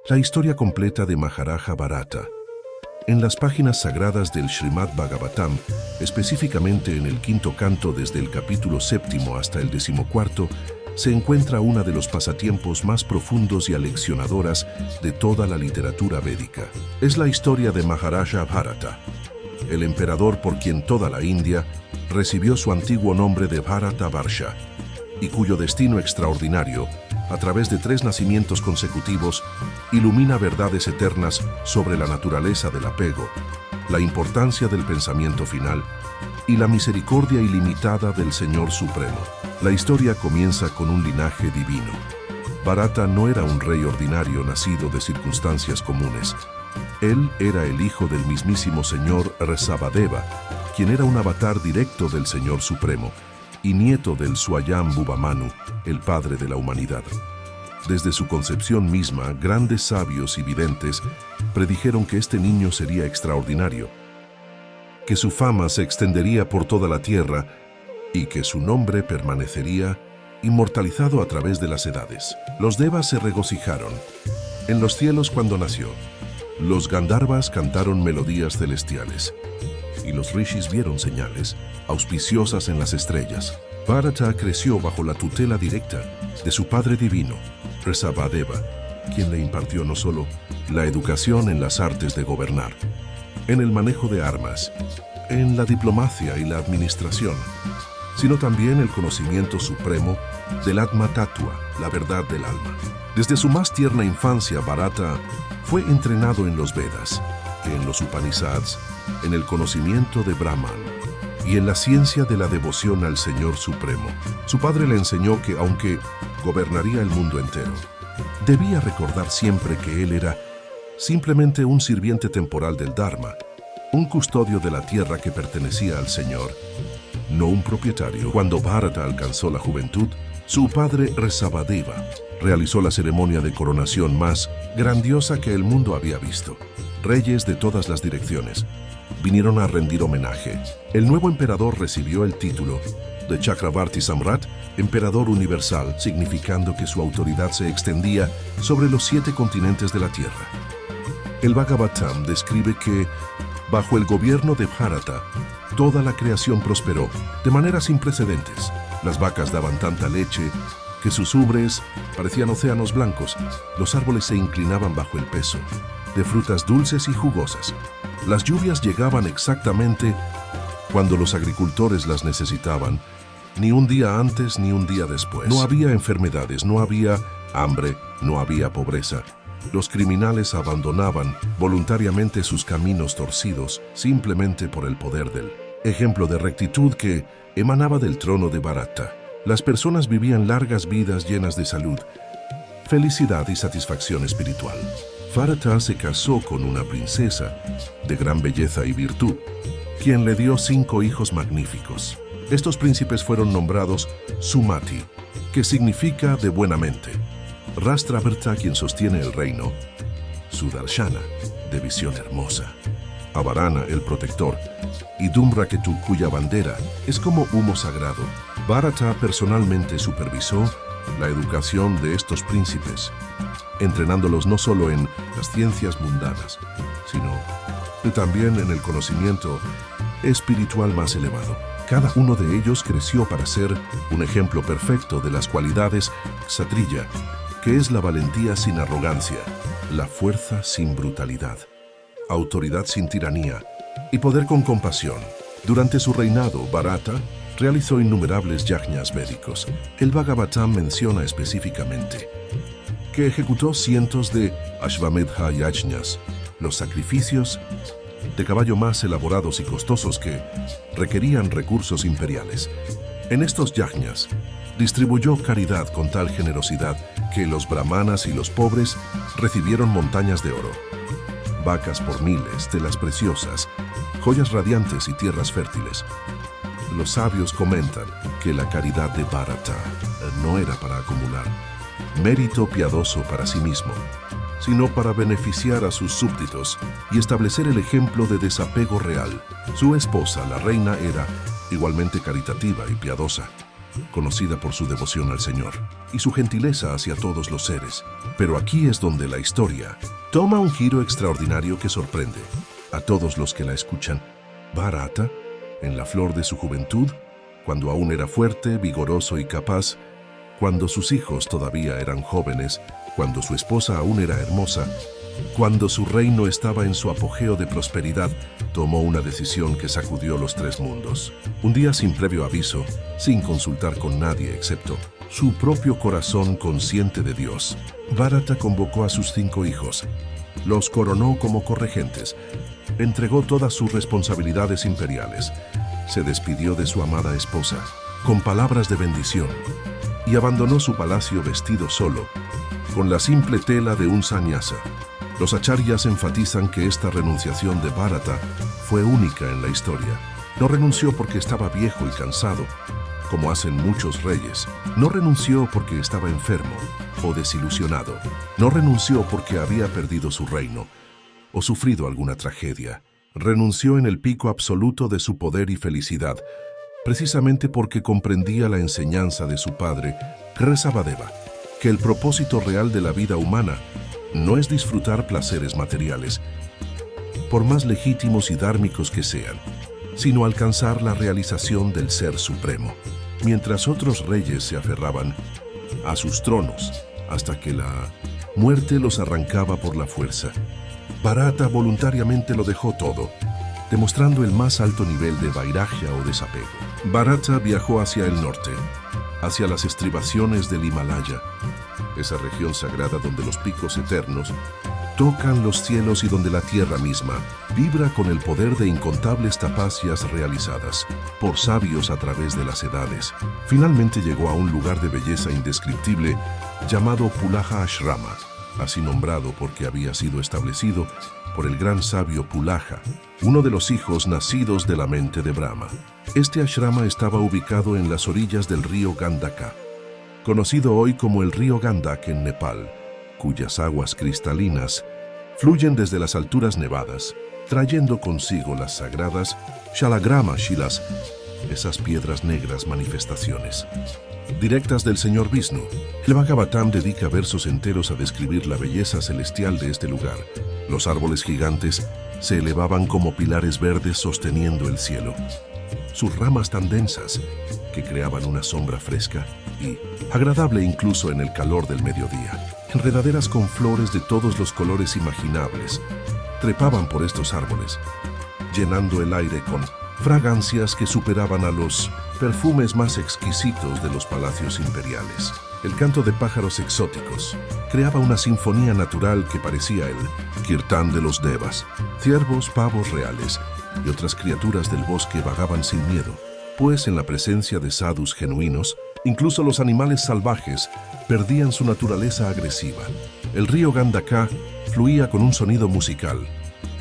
La historia completa de Maharaja Bharata. En las páginas sagradas del Srimad Bhagavatam, específicamente en el quinto canto desde el capítulo 7 hasta el 14, se encuentra una de los pasatiempos más profundos y aleccionadoras de toda la literatura védica. Es la historia de Maharaja Bharata, el emperador por quien toda la India recibió su antiguo nombre de Bharata Varsha, y cuyo destino extraordinario, a través de 3 nacimientos consecutivos, ilumina verdades eternas sobre la naturaleza del apego, la importancia del pensamiento final y la misericordia ilimitada del Señor Supremo. La historia comienza con un linaje divino. Bharata no era un rey ordinario nacido de circunstancias comunes. Él era el hijo del mismísimo Señor Rishabhadeva, quien era un avatar directo del Señor Supremo, y nieto del Swayambhuva Manu, el padre de la humanidad. Desde su concepción misma, grandes sabios y videntes predijeron que este niño sería extraordinario, que su fama se extendería por toda la tierra y que su nombre permanecería inmortalizado a través de las edades. Los devas se regocijaron en los cielos cuando nació. Los Gandharvas cantaron melodías celestiales y los rishis vieron señales auspiciosas en las estrellas. Bharata creció bajo la tutela directa de su padre divino, Rishabhadeva, quien le impartió no solo la educación en las artes de gobernar, en el manejo de armas, en la diplomacia y la administración, sino también el conocimiento supremo del Atma Tattva, la verdad del alma. Desde su más tierna infancia, Bharata fue entrenado en los Vedas, en los Upanishads, en el conocimiento de Brahman y en la ciencia de la devoción al Señor Supremo. Su padre le enseñó que, aunque gobernaría el mundo entero, debía recordar siempre que él era simplemente un sirviente temporal del Dharma, un custodio de la tierra que pertenecía al Señor, no un propietario. Cuando Bharata alcanzó la juventud, su padre Rishabhadeva realizó la ceremonia de coronación más grandiosa que el mundo había visto. Reyes de todas las direcciones vinieron a rendir homenaje. El nuevo emperador recibió el título de Chakravarti Samrat, emperador universal, significando que su autoridad se extendía sobre los 7 continentes de la tierra. El Bhagavatam describe que, bajo el gobierno de Bharata, toda la creación prosperó de manera sin precedentes. Las vacas daban tanta leche que sus ubres parecían océanos blancos. Los árboles se inclinaban bajo el peso de frutas dulces y jugosas. Las lluvias llegaban exactamente cuando los agricultores las necesitaban, ni un día antes ni un día después. No había enfermedades, no había hambre, no había pobreza. Los criminales abandonaban voluntariamente sus caminos torcidos simplemente por el poder del ejemplo de rectitud que emanaba del trono de Bharata. Las personas vivían largas vidas llenas de salud, felicidad y satisfacción espiritual. Bharata se casó con una princesa de gran belleza y virtud, quien le dio 5 hijos magníficos. Estos príncipes fueron nombrados Sumati, que significa de buena mente; Rashtravarta, quien sostiene el reino; Sudarshana, de visión hermosa; Avarana, el protector; y Dhumraketu, cuya bandera es como humo sagrado. Bharata personalmente supervisó la educación de estos príncipes, entrenándolos no solo en las ciencias mundanas, sino también en el conocimiento espiritual más elevado. Cada uno de ellos creció para ser un ejemplo perfecto de las cualidades kshatriya, que es la valentía sin arrogancia, la fuerza sin brutalidad, autoridad sin tiranía y poder con compasión. Durante su reinado, Bharata realizó innumerables yajñas védicos. El Bhagavatam menciona específicamente que ejecutó cientos de Ashvamedha yajñas, los sacrificios de caballo más elaborados y costosos que requerían recursos imperiales. En estos yajñas distribuyó caridad con tal generosidad que los brahmanas y los pobres recibieron montañas de oro, vacas por miles, telas preciosas, joyas radiantes y tierras fértiles. Los sabios comentan que la caridad de Bharata no era para acumular mérito piadoso para sí mismo, sino para beneficiar a sus súbditos y establecer el ejemplo de desapego real. Su esposa, la reina, era igualmente caritativa y piadosa. conocida por su devoción al Señor y su gentileza hacia todos los seres. Pero aquí es donde la historia toma un giro extraordinario que sorprende a todos los que la escuchan. Bharata, en la flor de su juventud, cuando aún era fuerte, vigoroso y capaz, cuando sus hijos todavía eran jóvenes, cuando su esposa aún era hermosa, cuando su reino estaba en su apogeo de prosperidad, tomó una decisión que sacudió los tres mundos. Un día, sin previo aviso, sin consultar con nadie excepto su propio corazón consciente de Dios, Bharata convocó a sus 5 hijos, los coronó como corregentes, entregó todas sus responsabilidades imperiales, se despidió de su amada esposa con palabras de bendición y abandonó su palacio vestido solo, con la simple tela de un sannyasa. Los acharyas enfatizan que esta renunciación de Bharata fue única en la historia. No renunció porque estaba viejo y cansado, como hacen muchos reyes. No renunció porque estaba enfermo o desilusionado. No renunció porque había perdido su reino o sufrido alguna tragedia. Renunció en el pico absoluto de su poder y felicidad, precisamente porque comprendía la enseñanza de su padre, Kresavadeva, que el propósito real de la vida humana no es disfrutar placeres materiales, por más legítimos y dármicos que sean, sino alcanzar la realización del Ser Supremo. Mientras otros reyes se aferraban a sus tronos hasta que la muerte los arrancaba por la fuerza, Bharata voluntariamente lo dejó todo, demostrando el más alto nivel de vairagya o desapego. Bharata viajó hacia el norte, hacia las estribaciones del Himalaya, esa región sagrada donde los picos eternos tocan los cielos y donde la tierra misma vibra con el poder de incontables tapacias realizadas por sabios a través de las edades. Finalmente llegó a un lugar de belleza indescriptible llamado Pulaha Ashrama, así nombrado porque había sido establecido por el gran sabio Pulaha, uno de los hijos nacidos de la mente de Brahma. Este ashrama estaba ubicado en las orillas del río Gandaka, conocido hoy como el río Gandak en Nepal, cuyas aguas cristalinas fluyen desde las alturas nevadas, trayendo consigo las sagradas Shalagrama Shilas, esas piedras negras manifestaciones directas del Señor Vishnu. El Bhagavatam dedica versos enteros a describir la belleza celestial de este lugar. Los árboles gigantes se elevaban como pilares verdes sosteniendo el cielo, sus ramas tan densas que creaban una sombra fresca y agradable incluso en el calor del mediodía. Enredaderas con flores de todos los colores imaginables trepaban por estos árboles, llenando el aire con fragancias que superaban a los perfumes más exquisitos de los palacios imperiales. El canto de pájaros exóticos creaba una sinfonía natural que parecía el kirtán de los devas. Ciervos, pavos reales y otras criaturas del bosque vagaban sin miedo, pues en la presencia de sadhus genuinos, incluso los animales salvajes perdían su naturaleza agresiva. El río Gandaka fluía con un sonido musical,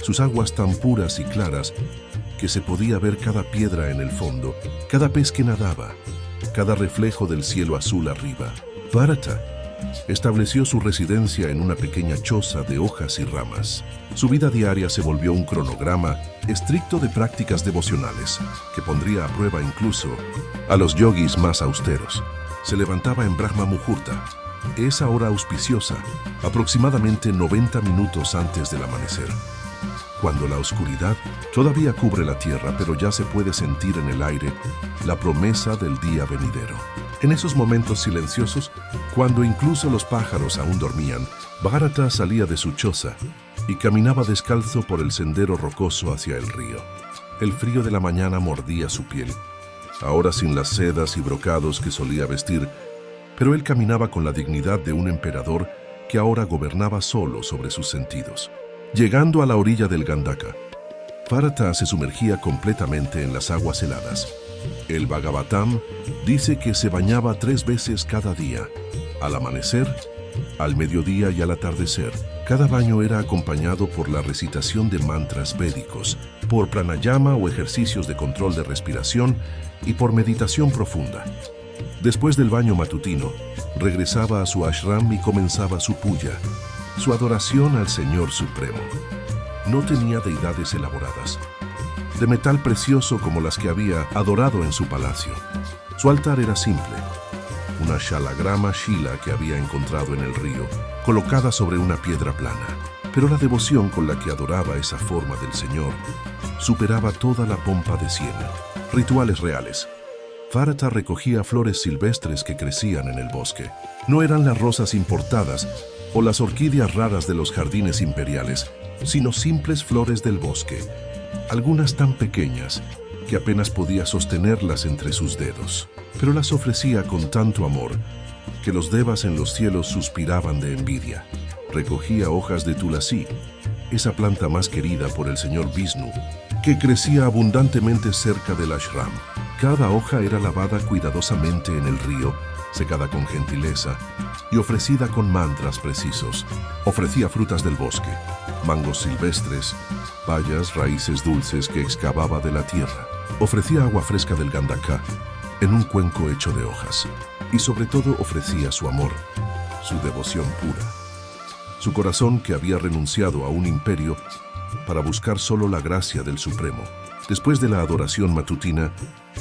sus aguas tan puras y claras que se podía ver cada piedra en el fondo, cada pez que nadaba, cada reflejo del cielo azul arriba. Bharata estableció su residencia en una pequeña choza de hojas y ramas. Su vida diaria se volvió un cronograma estricto de prácticas devocionales, que pondría a prueba incluso a los yogis más austeros. Se levantaba en Brahma Muhurta, esa hora auspiciosa, aproximadamente 90 minutos antes del amanecer, cuando la oscuridad todavía cubre la tierra, pero ya se puede sentir en el aire la promesa del día venidero. En esos momentos silenciosos, cuando incluso los pájaros aún dormían, Bharata salía de su choza y caminaba descalzo por el sendero rocoso hacia el río. El frío de la mañana mordía su piel, ahora sin las sedas y brocados que solía vestir, pero él caminaba con la dignidad de un emperador que ahora gobernaba solo sobre sus sentidos. Llegando a la orilla del Gandaka, Bharata se sumergía completamente en las aguas heladas. El Bhagavatam dice que se bañaba 3 veces cada día, al amanecer, al mediodía y al atardecer. Cada baño era acompañado por la recitación de mantras védicos, por pranayama o ejercicios de control de respiración y por meditación profunda. Después del baño matutino, regresaba a su ashram y comenzaba su puja, su adoración al Señor Supremo. No tenía deidades elaboradas, de metal precioso como las que había adorado en su palacio. Su altar era simple, una shalagrama shila que había encontrado en el río, colocada sobre una piedra plana. Pero la devoción con la que adoraba esa forma del Señor superaba toda la pompa de Siena. Rituales reales. Bharata recogía flores silvestres que crecían en el bosque. No eran las rosas importadas o las orquídeas raras de los jardines imperiales, sino simples flores del bosque, algunas tan pequeñas que apenas podía sostenerlas entre sus dedos. Pero las ofrecía con tanto amor que los devas en los cielos suspiraban de envidia. Recogía hojas de tulasí, esa planta más querida por el señor Vishnu, que crecía abundantemente cerca del ashram. Cada hoja era lavada cuidadosamente en el río, secada con gentileza y ofrecida con mantras precisos. Ofrecía frutas del bosque, mangos silvestres, bayas, raíces dulces que excavaba de la tierra. Ofrecía agua fresca del Gandaka en un cuenco hecho de hojas. Y sobre todo ofrecía su amor, su devoción pura. Su corazón que había renunciado a un imperio para buscar solo la gracia del Supremo. Después de la adoración matutina,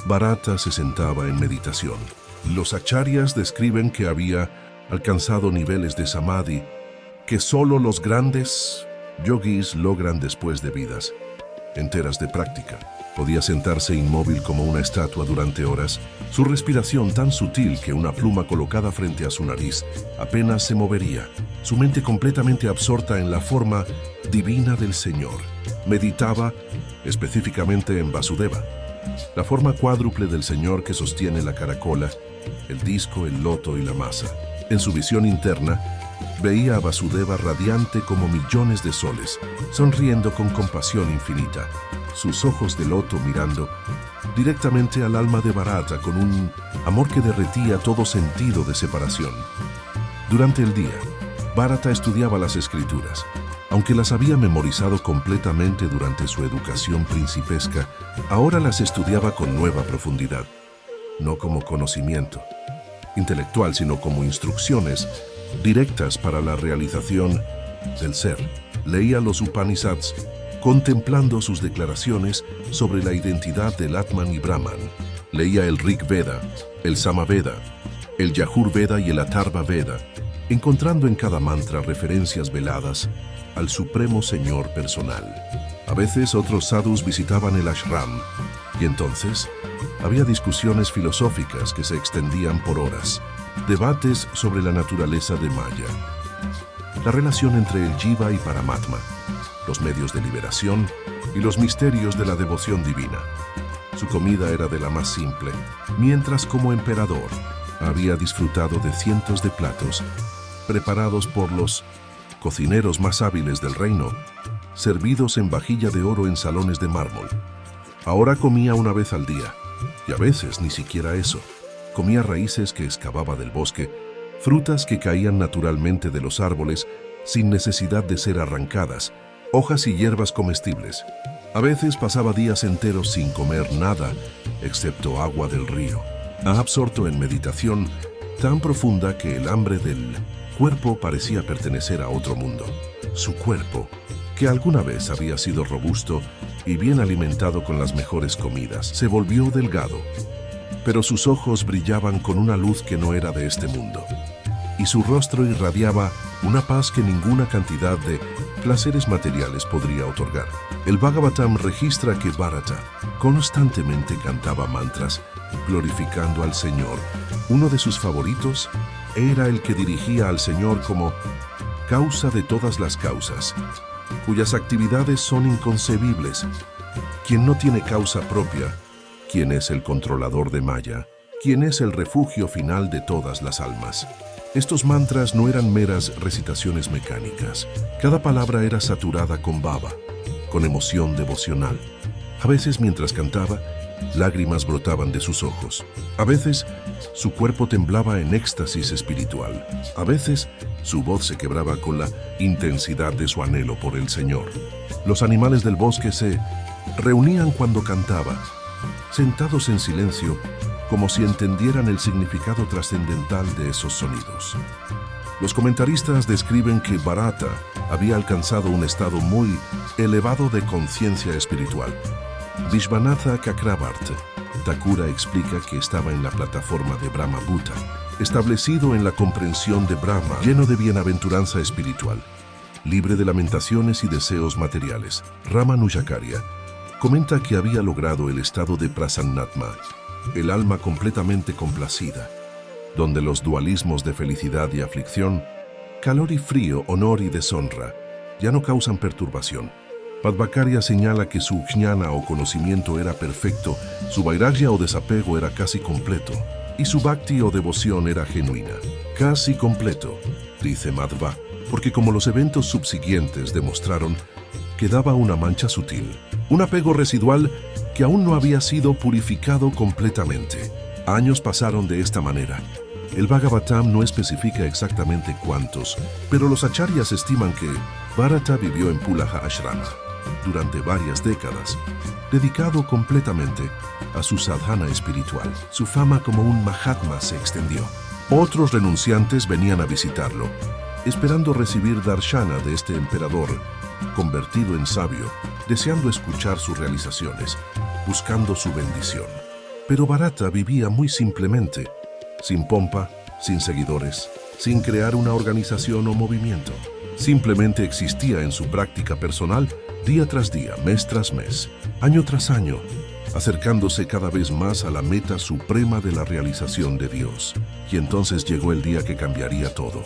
Bharata se sentaba en meditación. Los acharyas describen que había alcanzado niveles de samadhi que solo los grandes yogis logran después de vidas enteras de práctica. Podía sentarse inmóvil como una estatua durante horas, su respiración tan sutil que una pluma colocada frente a su nariz apenas se movería, su mente completamente absorta en la forma divina del Señor. Meditaba específicamente en Vasudeva, la forma cuádruple del Señor que sostiene la caracola, el disco, el loto y la masa. En su visión interna, veía a Vasudeva radiante como millones de soles, sonriendo con compasión infinita, sus ojos de loto mirando directamente al alma de Bharata con un amor que derretía todo sentido de separación. Durante el día, Bharata estudiaba las escrituras. Aunque las había memorizado completamente durante su educación principesca, ahora las estudiaba con nueva profundidad, no como conocimiento intelectual, sino como instrucciones directas para la realización del ser. Leía los Upanishads, contemplando sus declaraciones sobre la identidad del Atman y Brahman. Leía el Rig Veda, el Samaveda, el Yajur Veda y el Atharva Veda, encontrando en cada mantra referencias veladas al Supremo Señor personal. A veces otros sadhus visitaban el ashram, y entonces había discusiones filosóficas que se extendían por horas, debates sobre la naturaleza de Maya, la relación entre el Jiva y Paramatma, los medios de liberación y los misterios de la devoción divina. Su comida era de la más simple, mientras como emperador había disfrutado de cientos de platos preparados por los cocineros más hábiles del reino, servidos en vajilla de oro en salones de mármol. Ahora comía una vez al día, y a veces ni siquiera eso. Comía raíces que excavaba del bosque, frutas que caían naturalmente de los árboles sin necesidad de ser arrancadas, hojas y hierbas comestibles. A veces pasaba días enteros sin comer nada, excepto agua del río, absorto en meditación tan profunda que el hambre del cuerpo parecía pertenecer a otro mundo. Su cuerpo, que alguna vez había sido robusto y bien alimentado con las mejores comidas, se volvió delgado, pero sus ojos brillaban con una luz que no era de este mundo, y su rostro irradiaba una paz que ninguna cantidad de placeres materiales podría otorgar. El Bhagavatam registra que Bharata constantemente cantaba mantras, glorificando al Señor. Uno de sus favoritos era el que dirigía al Señor como causa de todas las causas, cuyas actividades son inconcebibles. Quien no tiene causa propia, quien es el controlador de Maya, quien es el refugio final de todas las almas. Estos mantras no eran meras recitaciones mecánicas. Cada palabra era saturada con bhava, con emoción devocional. A veces, mientras cantaba, lágrimas brotaban de sus ojos. A veces, su cuerpo temblaba en éxtasis espiritual. A veces, su voz se quebraba con la intensidad de su anhelo por el Señor. Los animales del bosque se reunían cuando cantaba, sentados en silencio, como si entendieran el significado trascendental de esos sonidos. Los comentaristas describen que Bharata había alcanzado un estado muy elevado de conciencia espiritual. Vishvanatha Chakrabarty Thakura explica que estaba en la plataforma de Brahma Bhuta, establecido en la comprensión de Brahma, lleno de bienaventuranza espiritual, libre de lamentaciones y deseos materiales. Ramanujakarya comenta que había logrado el estado de Prasannatma, el alma completamente complacida, donde los dualismos de felicidad y aflicción, calor y frío, honor y deshonra, ya no causan perturbación. Madhvacarya señala que su jnana o conocimiento era perfecto, su vairagya o desapego era casi completo, y su bhakti o devoción era genuina. Casi completo, dice Madhva, porque como los eventos subsiguientes demostraron, quedaba una mancha sutil, un apego residual que aún no había sido purificado completamente. Años pasaron de esta manera. El Bhagavatam no especifica exactamente cuántos, pero los acharyas estiman que Bharata vivió en Pulaha Ashrama durante varias décadas, dedicado completamente a su sadhana espiritual. Su fama como un Mahatma se extendió. Otros renunciantes venían a visitarlo, esperando recibir darshana de este emperador, convertido en sabio, deseando escuchar sus realizaciones, buscando su bendición. Pero Bharata vivía muy simplemente, sin pompa, sin seguidores, sin crear una organización o movimiento. Simplemente existía en su práctica personal, día tras día, mes tras mes, año tras año, acercándose cada vez más a la meta suprema de la realización de Dios. Y entonces llegó el día que cambiaría todo.